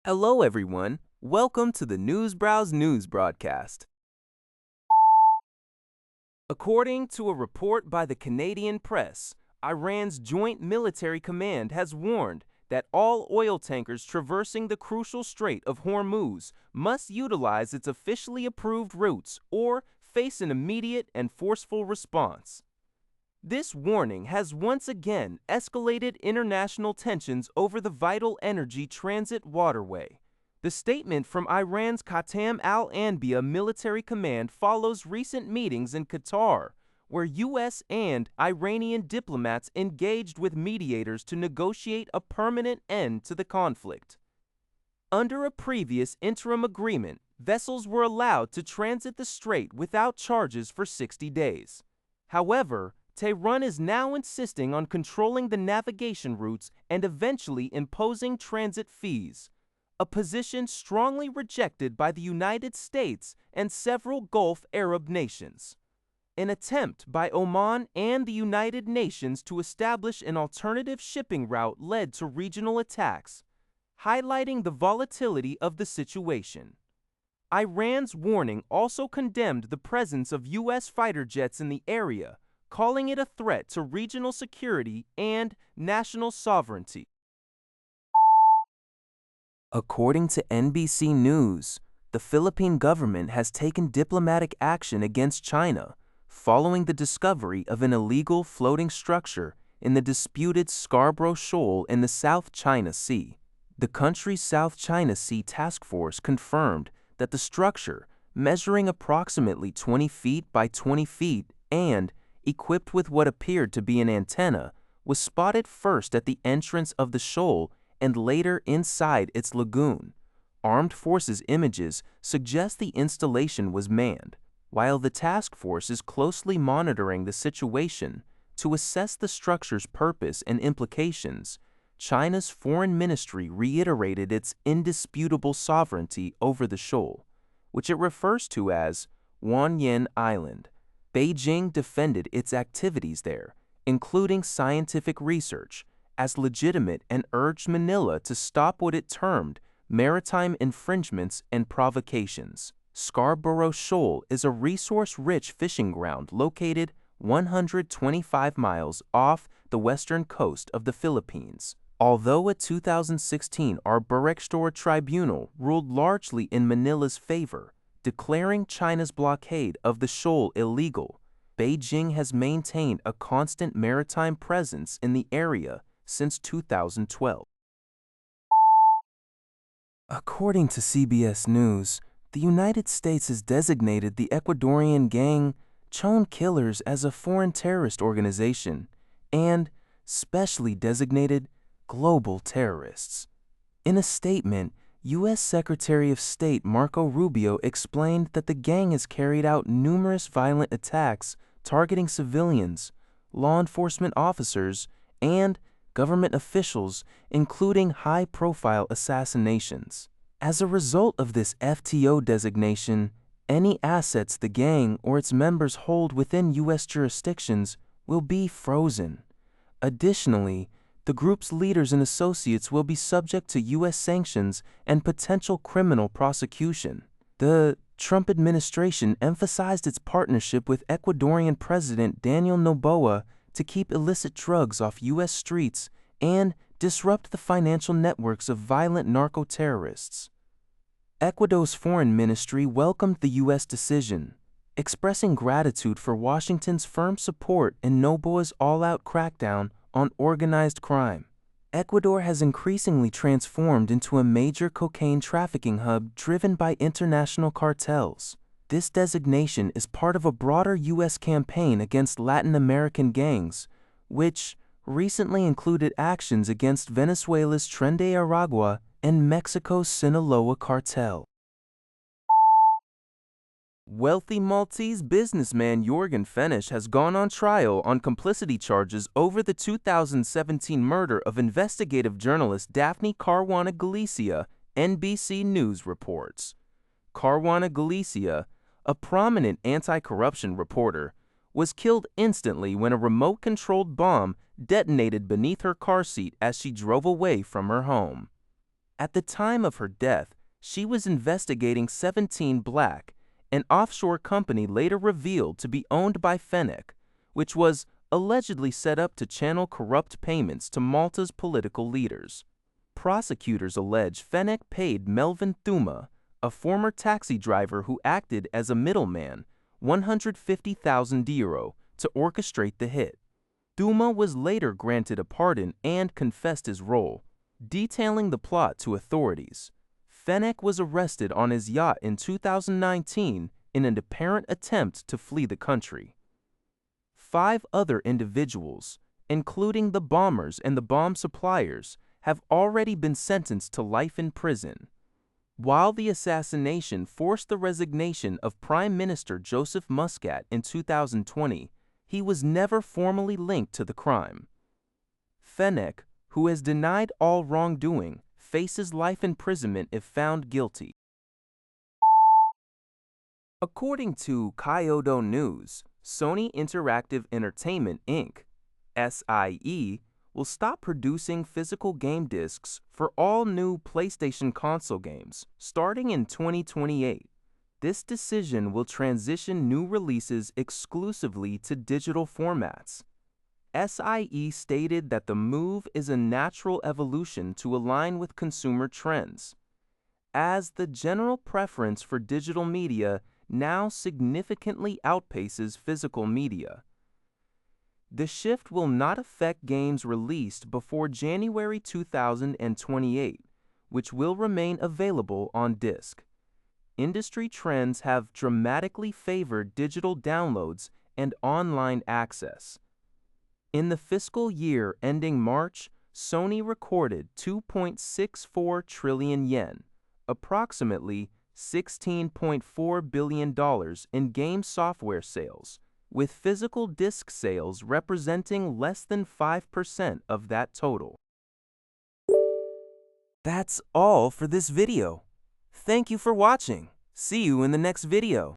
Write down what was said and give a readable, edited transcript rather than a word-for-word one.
Hello, everyone. Welcome to the Newsbrowse News broadcast. According to a report by the Canadian press, Iran's Joint Military Command has warned that all oil tankers traversing the crucial Strait of Hormuz must utilize its officially approved routes or face an immediate and forceful response. This warning has once again escalated international tensions over the vital energy transit waterway. The statement from Iran's Qatam al-Anbiya military command follows recent meetings in Qatar, where U.S. and Iranian diplomats engaged with mediators to negotiate a permanent end to the conflict. Under a previous interim agreement, vessels were allowed to transit the strait without charges for 60 days. However, Tehran is now insisting on controlling the navigation routes and eventually imposing transit fees, a position strongly rejected by the United States and several Gulf Arab nations. An attempt by Oman and the United Nations to establish an alternative shipping route led to regional attacks, highlighting the volatility of the situation. Iran's warning also condemned the presence of U.S. fighter jets in the area, calling it a threat to regional security and national sovereignty. According to NBC News, the Philippine government has taken diplomatic action against China following the discovery of an illegal floating structure in the disputed Scarborough Shoal in the South China Sea. The country's South China Sea Task Force confirmed that the structure, measuring approximately 20 feet by 20 feet and equipped with what appeared to be an antenna, was spotted first at the entrance of the shoal and later inside its lagoon. Armed forces images suggest the installation was manned, while the task force is closely monitoring the situation to assess the structure's purpose and implications. China's foreign ministry reiterated its indisputable sovereignty over the shoal, which it refers to as Wanyan Island. Beijing defended its activities there, including scientific research, as legitimate and urged Manila to stop what it termed maritime infringements and provocations. Scarborough Shoal is a resource-rich fishing ground located 125 miles off the western coast of the Philippines. Although a 2016 Arborekstor tribunal ruled largely in Manila's favor, declaring China's blockade of the shoal illegal, Beijing has maintained a constant maritime presence in the area since 2012. According to CBS News, the United States has designated the Ecuadorian gang Chone killers as a foreign terrorist organization and specially designated global terrorists. In a statement, U.S. Secretary of State Marco Rubio explained that the gang has carried out numerous violent attacks targeting civilians, law enforcement officers, and government officials, including high-profile assassinations. As a result of this FTO designation, any assets the gang or its members hold within U.S. jurisdictions will be frozen. Additionally, the group's leaders and associates will be subject to U.S. sanctions and potential criminal prosecution. The Trump administration emphasized its partnership with Ecuadorian President Daniel Noboa to keep illicit drugs off U.S. streets and disrupt the financial networks of violent narco-terrorists. Ecuador's foreign ministry welcomed the U.S. decision, expressing gratitude for Washington's firm support in Noboa's all-out crackdown on organized crime. Ecuador has increasingly transformed into a major cocaine trafficking hub driven by international cartels. This designation is part of a broader U.S. campaign against Latin American gangs, which recently included actions against Venezuela's Tren de Aragua and Mexico's Sinaloa cartel. Wealthy Maltese businessman Yorgen Fenech has gone on trial on complicity charges over the 2017 murder of investigative journalist Daphne Caruana Galizia, NBC News reports. Caruana Galizia, a prominent anti-corruption reporter, was killed instantly when a remote-controlled bomb detonated beneath her car seat as she drove away from her home. At the time of her death, she was investigating 17 Black, an offshore company later revealed to be owned by Fenech, which was allegedly set up to channel corrupt payments to Malta's political leaders. Prosecutors allege Fenech paid Melvin Thuma, a former taxi driver who acted as a middleman, €150,000 to orchestrate the hit. Thuma was later granted a pardon and confessed his role, detailing the plot to authorities. Fenech was arrested on his yacht in 2019 in an apparent attempt to flee the country. 5 other individuals, including the bombers and the bomb suppliers, have already been sentenced to life in prison. While the assassination forced the resignation of Prime Minister Joseph Muscat in 2020, he was never formally linked to the crime. Fenech, who has denied all wrongdoing, faces life imprisonment if found guilty. According to Kyodo News, Sony Interactive Entertainment Inc. (SIE) will stop producing physical game discs for all new PlayStation console games starting in 2028. This decision will transition new releases exclusively to digital formats. SIE stated that the move is a natural evolution to align with consumer trends, as the general preference for digital media now significantly outpaces physical media. The shift will not affect games released before January 2028, which will remain available on disc. Industry trends have dramatically favored digital downloads and online access. In the fiscal year ending March, Sony recorded 2.64 trillion yen, approximately $16.4 billion in game software sales, with physical disc sales representing less than 5% of that total. That's all for this video. Thank you for watching. See you in the next video.